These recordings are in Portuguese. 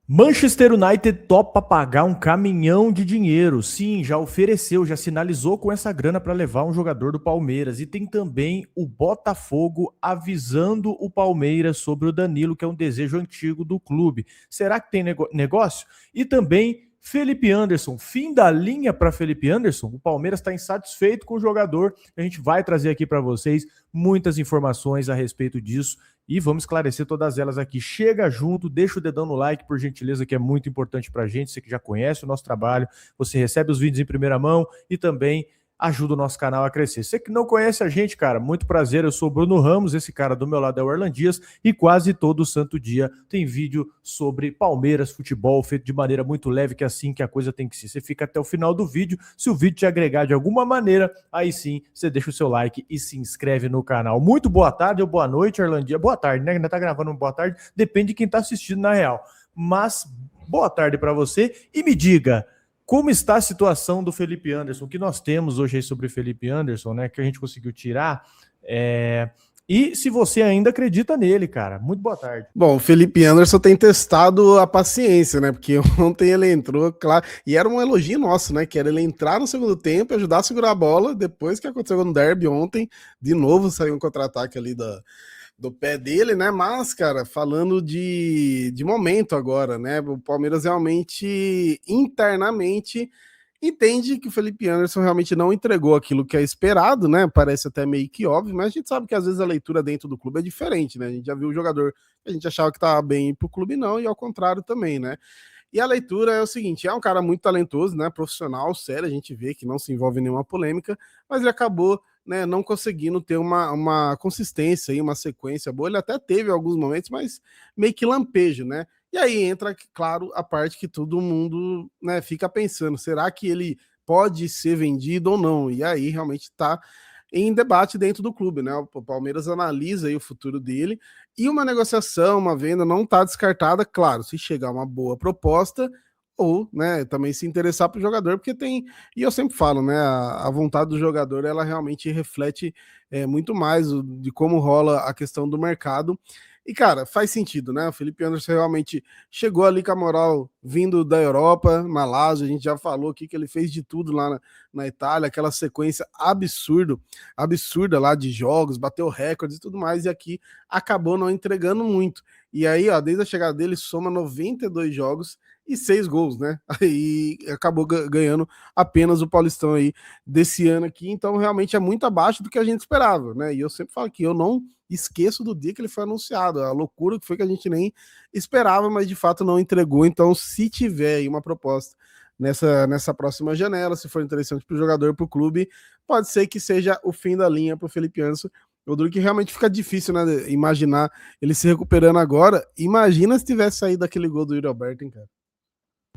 Manchester United topa pagar um caminhão de dinheiro. Sim, já ofereceu, já sinalizou com essa grana para levar um jogador do Palmeiras. E tem também o Botafogo avisando o Palmeiras sobre o Danilo, que é um desejo antigo do clube. Será que tem negócio? E também Felipe Anderson, fim da linha para Felipe Anderson. O Palmeiras está insatisfeito com o jogador. A gente vai trazer aqui para vocês muitas informações a respeito disso e vamos esclarecer todas elas aqui. Chega junto, deixa o dedão no like, por gentileza, que é muito importante pra gente. Você que já conhece o nosso trabalho, você recebe os vídeos em primeira mão e também ajuda o nosso canal a crescer. Você que não conhece a gente, cara, muito prazer, eu sou o Bruno Ramos, esse cara do meu lado é o Erlan Dias, e quase todo santo dia tem vídeo sobre Palmeiras, futebol, feito de maneira muito leve, que é assim que a coisa tem que ser. Você fica até o final do vídeo, se o vídeo te agregar de alguma maneira, aí sim, você deixa o seu like e se inscreve no canal. Muito boa tarde ou boa noite, Erlan Dias. Boa tarde, né? Ainda tá gravando boa tarde, depende de quem tá assistindo na real. Mas boa tarde para você e me diga, como está a situação do Felipe Anderson? O que nós temos hoje aí sobre o Felipe Anderson, né? Que a gente conseguiu tirar. E se você ainda acredita nele, cara. Muito boa tarde. Bom, o Felipe Anderson tem testado a paciência, né? Porque ontem ele entrou, claro, e era um elogio nosso, né? Que era ele entrar no segundo tempo e ajudar a segurar a bola. Depois que aconteceu no derby ontem, de novo saiu um contra-ataque ali do pé dele, né? Mas, cara, falando de momento agora, né? O Palmeiras realmente, internamente, entende que o Felipe Anderson realmente não entregou aquilo que é esperado, né? Parece até meio que óbvio, mas a gente sabe que às vezes a leitura dentro do clube é diferente, né? A gente já viu o jogador que a gente achava que estava bem pro clube, não, e ao contrário também, né? E a leitura é o seguinte: é um cara muito talentoso, né? Profissional, sério, a gente vê que não se envolve em nenhuma polêmica, mas ele acabou, né, não conseguindo ter uma consistência e uma sequência boa. Ele até teve alguns momentos, mas meio que lampejo, né? E aí entra, claro, a parte que todo mundo, né, fica pensando: será que ele pode ser vendido ou não? E aí realmente está em debate dentro do clube, né? O Palmeiras analisa aí o futuro dele e uma negociação, uma venda não está descartada, claro, se chegar uma boa proposta ou, né, também se interessar para o jogador, porque tem, e eu sempre falo, né, a vontade do jogador, ela realmente reflete muito mais de como rola a questão do mercado. E, cara, faz sentido, né? O Felipe Anderson realmente chegou ali com a moral vindo da Europa, Malásia, a gente já falou aqui que ele fez de tudo lá na Itália, aquela sequência absurda lá de jogos, bateu recordes e tudo mais, e aqui acabou não entregando muito. E aí, ó, desde a chegada dele, soma 92 jogos e 6 gols, né? Aí acabou ganhando apenas o Paulistão aí desse ano aqui, então realmente é muito abaixo do que a gente esperava, né? E eu sempre falo que eu não esqueço do dia que ele foi anunciado, a loucura que foi que a gente nem esperava, mas de fato não entregou. Então, se tiver aí uma proposta nessa próxima janela, se for interessante para o jogador, para o clube, pode ser que seja o fim da linha para o Felipe Anderson. Eu duro que realmente fica difícil, né, imaginar ele se recuperando agora. Imagina se tivesse saído aquele gol do Yuri Alberto, hein, cara.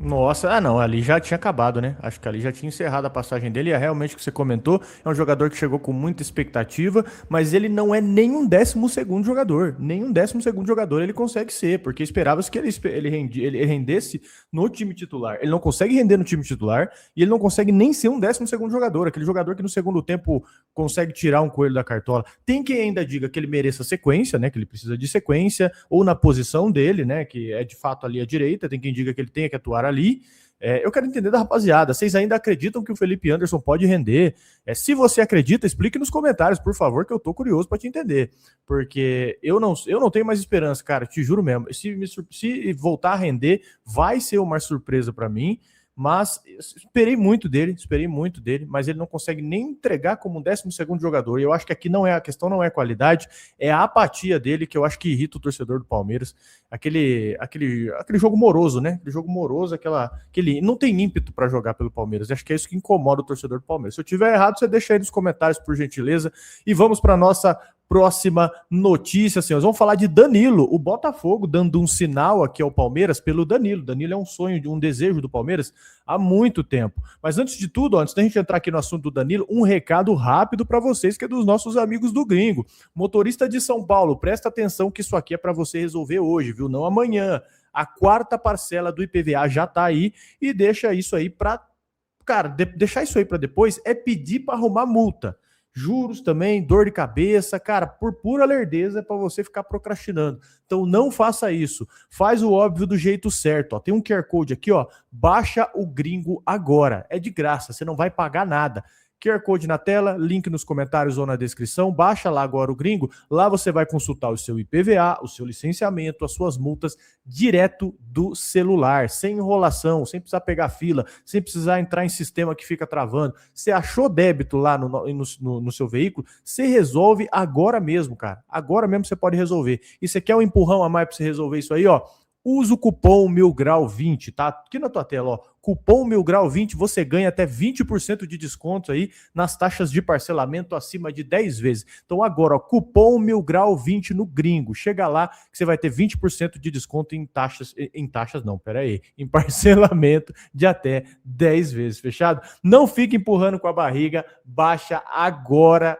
Nossa, não, ali já tinha acabado, né? Acho que ali já tinha encerrado a passagem dele. É realmente o que você comentou. É um jogador que chegou com muita expectativa, mas ele não é nem um 12º jogador. Nem um 12º jogador ele consegue ser, porque esperava-se que ele rendesse no time titular. Ele não consegue render no time titular e ele não consegue nem ser um 12º jogador. Aquele jogador que no segundo tempo consegue tirar um coelho da cartola. Tem quem ainda diga que ele mereça sequência, né? Que ele precisa de sequência, ou na posição dele, né? Que é de fato ali à direita. Tem quem diga que ele tenha que atuar ali. Eu quero entender da rapaziada. Vocês ainda acreditam que o Felipe Anderson pode render? Se você acredita, explique nos comentários, por favor, que eu tô curioso para te entender. Porque eu não tenho mais esperança, cara, te juro mesmo. Se voltar a render, vai ser uma surpresa para mim. Mas esperei muito dele, mas ele não consegue nem entregar como um 12º jogador. E eu acho que aqui não é a questão, não é a qualidade, é a apatia dele que eu acho que irrita o torcedor do Palmeiras. Aquele jogo moroso, né? Aquele jogo moroso, aquele não tem ímpeto para jogar pelo Palmeiras. Eu acho que é isso que incomoda o torcedor do Palmeiras. Se eu tiver errado, você deixa aí nos comentários, por gentileza. E vamos para nossa próxima notícia, senhores. Vamos falar de Danilo, o Botafogo dando um sinal aqui ao Palmeiras pelo Danilo. Danilo é um sonho, um desejo do Palmeiras há muito tempo. Mas antes de tudo, antes da gente entrar aqui no assunto do Danilo, um recado rápido para vocês que é dos nossos amigos do Gringo. Motorista de São Paulo, presta atenção que isso aqui é para você resolver hoje, viu? Não amanhã. A quarta parcela do IPVA já tá aí e deixa isso aí para... Cara, deixar isso aí para depois é pedir para arrumar multa. Juros também, dor de cabeça, cara, por pura lerdeza é para você ficar procrastinando. Então não faça isso. Faz o óbvio do jeito certo. Ó. Tem um QR Code aqui, ó. Baixa o Gringo agora. É de graça, você não vai pagar nada. QR Code na tela, link nos comentários ou na descrição. Baixa lá agora o Gringo. Lá você vai consultar o seu IPVA, o seu licenciamento, as suas multas direto do celular, sem enrolação, sem precisar pegar fila, sem precisar entrar em sistema que fica travando. Você achou débito lá no seu veículo? Você resolve agora mesmo, cara. Agora mesmo você pode resolver. E você quer um empurrão a mais para você resolver isso aí, ó? Usa o cupom MILGRAU20, tá? Aqui na tua tela, ó. Cupom MILGRAU20, você ganha até 20% de desconto aí nas taxas de parcelamento acima de 10 vezes. Então agora, ó, cupom MILGRAU20 no Gringo. Chega lá que você vai ter 20% de desconto em em parcelamento de até 10 vezes, fechado? Não fique empurrando com a barriga, baixa agora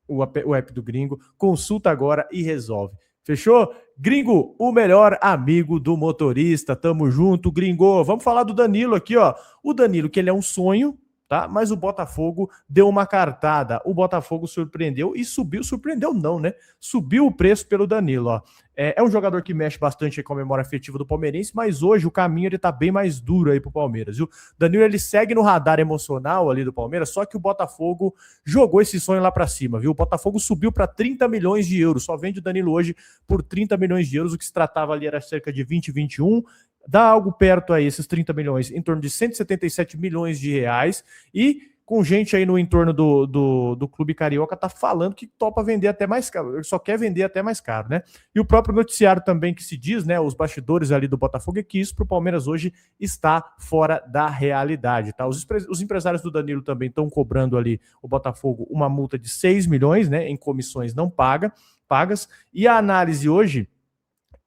o app do Gringo, consulta agora e resolve. Fechou? Gringo, o melhor amigo do motorista. Tamo junto, Gringo. Vamos falar do Danilo aqui, ó. O Danilo, que ele é um sonho, tá? Mas o Botafogo deu uma cartada. O Botafogo surpreendeu e subiu. Surpreendeu não, né? Subiu o preço pelo Danilo, ó. É um jogador que mexe bastante com a memória afetiva do palmeirense, mas hoje o caminho ele tá bem mais duro aí pro Palmeiras, viu? Danilo, ele segue no radar emocional ali do Palmeiras, só que o Botafogo jogou esse sonho lá para cima, viu? O Botafogo subiu para 30 milhões de euros, só vende o Danilo hoje por 30 milhões de euros, o que se tratava ali era cerca de 20, 21, dá algo perto aí, esses 30 milhões, em torno de 177 milhões de reais, e com gente aí no entorno do clube carioca tá falando que topa vender até mais caro, ele só quer vender até mais caro, né? E o próprio noticiário também que se diz, né, os bastidores ali do Botafogo, é que isso pro Palmeiras hoje está fora da realidade, tá? Os empresários do Danilo também estão cobrando ali o Botafogo uma multa de 6 milhões, né, em comissões não pagas, e a análise hoje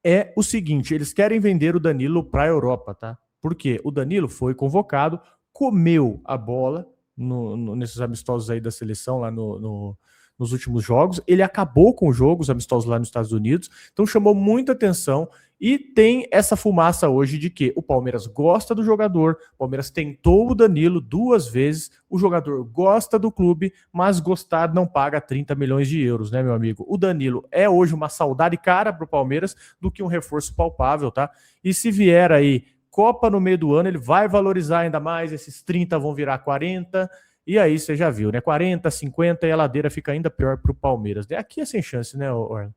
é o seguinte, eles querem vender o Danilo para a Europa, tá? Porque o Danilo foi convocado, comeu a bola nesses amistosos aí da seleção lá nos últimos jogos, ele acabou com os jogos amistosos lá nos Estados Unidos, então chamou muita atenção e tem essa fumaça hoje de que o Palmeiras gosta do jogador, o Palmeiras tentou o Danilo 2 vezes, o jogador gosta do clube, mas gostar não paga 30 milhões de euros, né, meu amigo? O Danilo é hoje uma saudade cara para o Palmeiras do que um reforço palpável, tá? E se vier aí Copa no meio do ano, ele vai valorizar ainda mais, esses 30 vão virar 40, e aí você já viu, né? 40, 50 e a ladeira fica ainda pior para o Palmeiras. Aqui é sem chance, né, Orlando?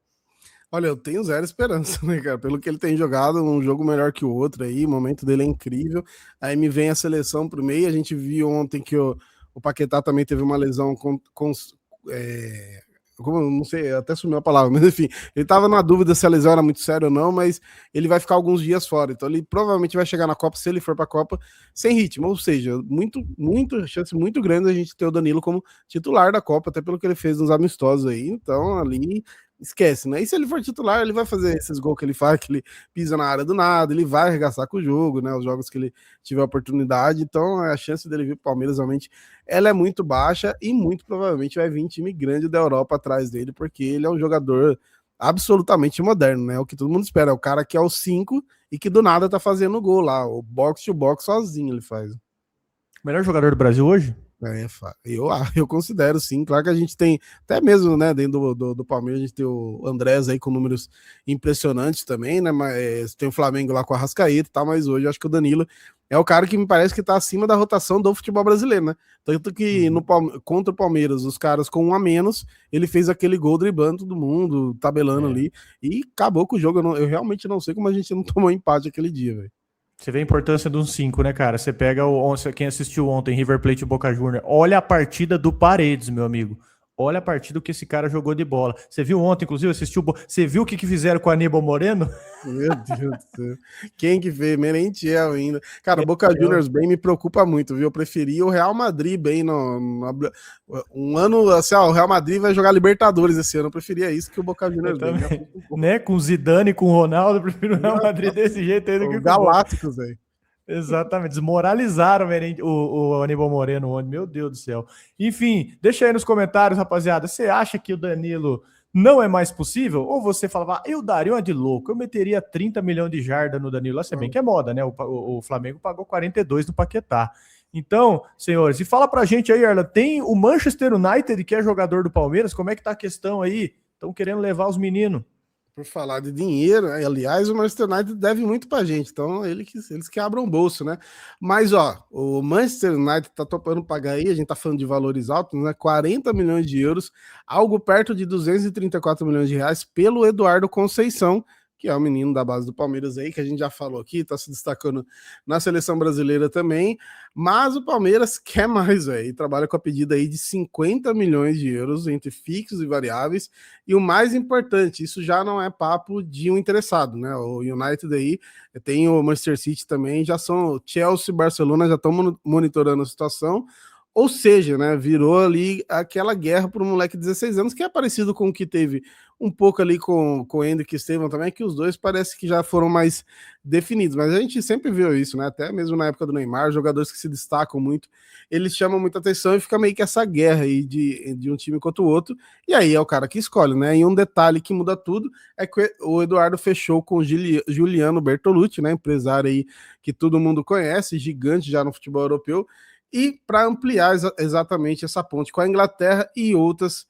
Olha, eu tenho zero esperança, né, cara? Pelo que ele tem jogado, um jogo melhor que o outro aí, o momento dele é incrível. Aí me vem a seleção pro meio, a gente viu ontem que o Paquetá também teve uma lesão como, não sei, até sumiu a palavra, mas enfim, ele tava na dúvida se a lesão era muito séria ou não, mas ele vai ficar alguns dias fora, então ele provavelmente vai chegar na Copa, se ele for pra Copa, sem ritmo, ou seja, chance muito grande a gente ter o Danilo como titular da Copa, até pelo que ele fez nos amistosos aí, então ali esquece, né? E se ele for titular, ele vai fazer esses gols que ele faz, que ele pisa na área do nada, ele vai arregaçar com o jogo, né? Os jogos que ele tiver oportunidade, então a chance dele vir pro Palmeiras realmente ela é muito baixa e muito provavelmente vai vir time grande da Europa atrás dele, porque ele é um jogador absolutamente moderno, né? O que todo mundo espera, é o cara que é o 5 e que do nada tá fazendo gol lá, o box to box sozinho ele faz. O melhor jogador do Brasil hoje? Eu considero sim, claro que a gente tem, até mesmo, né, dentro do Palmeiras, a gente tem o Andrés aí com números impressionantes também, né, mas tem o Flamengo lá com a Arrascaeta e tal, mas hoje eu acho que o Danilo é o cara que me parece que tá acima da rotação do futebol brasileiro, né, tanto que contra o Palmeiras, os caras com um a menos, ele fez aquele gol driblando todo mundo, tabelando ali, e acabou com o jogo, eu realmente não sei como a gente não tomou empate aquele dia, velho. Você vê a importância de um 5, né, cara? Você pega quem assistiu ontem, River Plate e Boca Juniors, olha a partida do Paredes, meu amigo. Olha a partida que esse cara jogou de bola. Você viu ontem, inclusive, você viu o que fizeram com o Aníbal Moreno? Meu Deus do céu. Quem que fez? Merentiel ainda. Cara, o Boca Juniors bem me preocupa muito, viu? Eu preferia o Real Madrid bem um ano, assim, ó, o Real Madrid vai jogar Libertadores esse ano. Eu preferia isso que o Boca Juniors bem. Né? Com o Zidane, com o Ronaldo, eu prefiro o Real Madrid desse jeito aí do que o Galácticos, velho. Exatamente, desmoralizaram o Aníbal Moreno ontem, meu Deus do céu. Enfim, deixa aí nos comentários, rapaziada, você acha que o Danilo não é mais possível? Ou você falava, eu daria uma de louco, eu meteria 30 milhões de jarda no Danilo, se bem que é moda, né? O Flamengo pagou 42 no Paquetá. Então, senhores, e fala pra gente aí, Arla, tem o Manchester United, que é jogador do Palmeiras, como é que tá a questão aí? Estão querendo levar os meninos. Por falar de dinheiro, né? Aliás, o Manchester United deve muito pra gente, então eles que abram o bolso, né? Mas, ó, o Manchester United tá topando pagar aí, a gente tá falando de valores altos, né? 40 milhões de euros, algo perto de 234 milhões de reais pelo Eduardo Conceição, que é o menino da base do Palmeiras aí, que a gente já falou aqui, tá se destacando na seleção brasileira também, mas o Palmeiras quer mais, velho, e trabalha com a pedida aí de 50 milhões de euros entre fixos e variáveis, e o mais importante, isso já não é papo de um interessado, né? O United aí, tem o Manchester City também, já são Chelsea e Barcelona, já estão monitorando a situação, ou seja, né, virou ali aquela guerra para um moleque de 16 anos, que é parecido com o que teve um pouco ali com o Endrick e Estevão também, que os dois parece que já foram mais definidos, mas a gente sempre viu isso, né, até mesmo na época do Neymar, jogadores que se destacam muito, eles chamam muita atenção e fica meio que essa guerra aí de um time contra o outro, e aí é o cara que escolhe, né, e um detalhe que muda tudo é que o Eduardo fechou com o Giuliano Bertolucci, né, empresário aí que todo mundo conhece, gigante já no futebol europeu, e para ampliar exatamente essa ponte com a Inglaterra e outros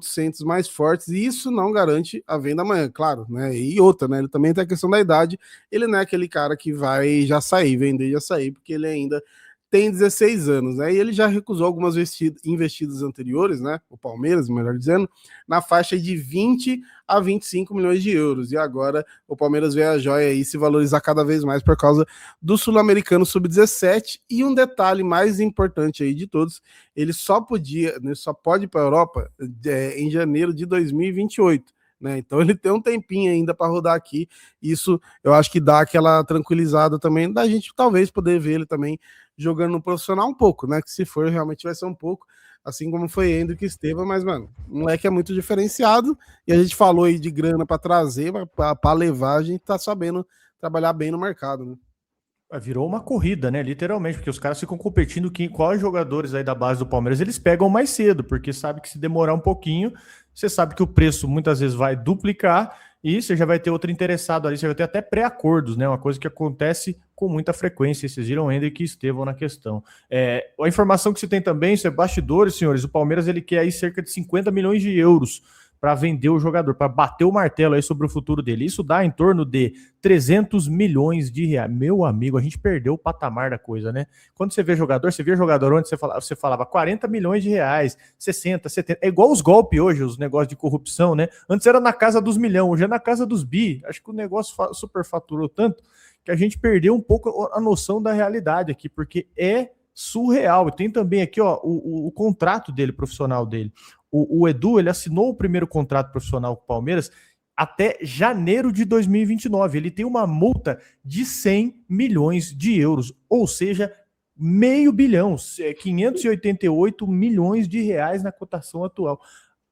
centros mais fortes, e isso não garante a venda amanhã, claro, né? E outra, né? Ele também tem a questão da idade, ele não é aquele cara que vai já sair, vender já sair, porque ele ainda tem 16 anos, né? E ele já recusou algumas investidas anteriores, né? O Palmeiras, melhor dizendo, na faixa de 20 a 25 milhões de euros. E agora o Palmeiras vê a joia aí se valorizar cada vez mais por causa do Sul-Americano Sub-17. E um detalhe mais importante aí de todos, ele só pode ir para a Europa em janeiro de 2028. Né? Então ele tem um tempinho ainda para rodar aqui. Isso eu acho que dá aquela tranquilizada também da gente talvez poder ver ele também jogando no profissional um pouco, né? Que se for realmente vai ser um pouco, assim como foi Endrick e Estevão, mas mano, o moleque é muito diferenciado e a gente falou aí de grana para trazer, para levar, a gente tá sabendo trabalhar bem no mercado, né? Virou uma corrida, né? Literalmente, porque os caras ficam competindo quais jogadores aí da base do Palmeiras eles pegam mais cedo, porque sabe que se demorar um pouquinho, você sabe que o preço muitas vezes vai duplicar e você já vai ter outro interessado ali, você vai ter até pré-acordos, né? Uma coisa que acontece com muita frequência. Vocês viram Endrick e Estevão na questão. A informação que se tem também, isso é bastidores, senhores, o Palmeiras ele quer aí cerca de 50 milhões de euros para vender o jogador, para bater o martelo aí sobre o futuro dele. Isso dá em torno de 300 milhões de reais. Meu amigo, a gente perdeu o patamar da coisa, né? Quando você vê jogador onde você falava 40 milhões de reais, 60, 70. É igual os golpes hoje, os negócios de corrupção, né? Antes era na casa dos milhões, hoje é na casa dos bi. Acho que o negócio superfaturou tanto que a gente perdeu um pouco a noção da realidade aqui, porque é surreal. E tem também aqui, ó, o contrato dele, profissional dele. O Edu, ele assinou o primeiro contrato profissional com o Palmeiras até janeiro de 2029. Ele tem uma multa de 100 milhões de euros, ou seja, meio bilhão, 588 milhões de reais na cotação atual.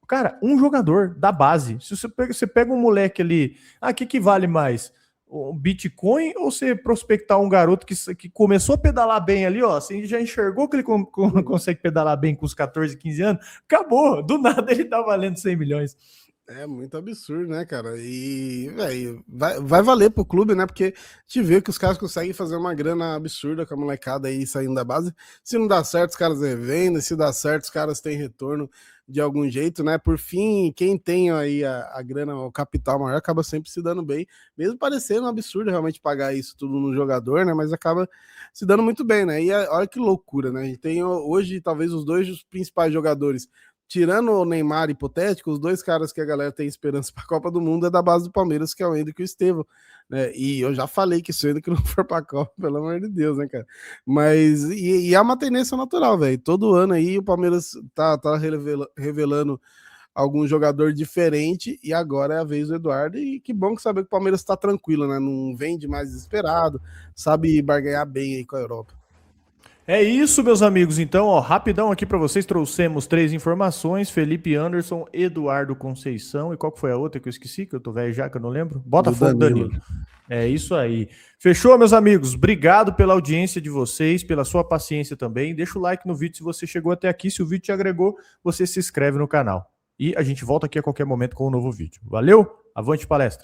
Cara, um jogador da base. Se você pega um moleque ali, o que vale mais? Um Bitcoin ou você prospectar um garoto que começou a pedalar bem ali, ó, você já enxergou que ele consegue pedalar bem com os 14, 15 anos, acabou, do nada ele tá valendo 100 milhões. É muito absurdo, né, cara? E, velho, vai valer pro clube, né? Porque te vê que os caras conseguem fazer uma grana absurda com a molecada aí saindo da base. Se não dá certo, os caras revendem. Se dá certo, os caras têm retorno de algum jeito, né? Por fim, quem tem aí a grana, o capital maior, acaba sempre se dando bem. Mesmo parecendo um absurdo realmente pagar isso tudo no jogador, né? Mas acaba se dando muito bem, né? E olha que loucura, né? A gente tem hoje, talvez, os dois principais jogadores. Tirando o Neymar hipotético, os dois caras que a galera tem esperança para a Copa do Mundo é da base do Palmeiras, que é o Endrick e o Estevão, né? E eu já falei que se o Endrick não for para a Copa, pelo amor de Deus, né, cara? Mas, é uma tendência natural, velho. Todo ano aí o Palmeiras tá revelando algum jogador diferente e agora é a vez do Eduardo. E que bom que saber que o Palmeiras tá tranquilo, né? Não vende mais desesperado, sabe barganhar bem aí com a Europa. É isso, meus amigos. Então, ó, rapidão aqui para vocês, trouxemos 3 informações: Felipe Anderson, Eduardo Conceição, e qual que foi a outra que eu esqueci, que eu tô velho já, que eu não lembro? Botafogo Danilo. É isso aí. Fechou, meus amigos? Obrigado pela audiência de vocês, pela sua paciência também. Deixa o like no vídeo se você chegou até aqui. Se o vídeo te agregou, você se inscreve no canal. e a gente volta aqui a qualquer momento com um novo vídeo. Valeu, avante palestra!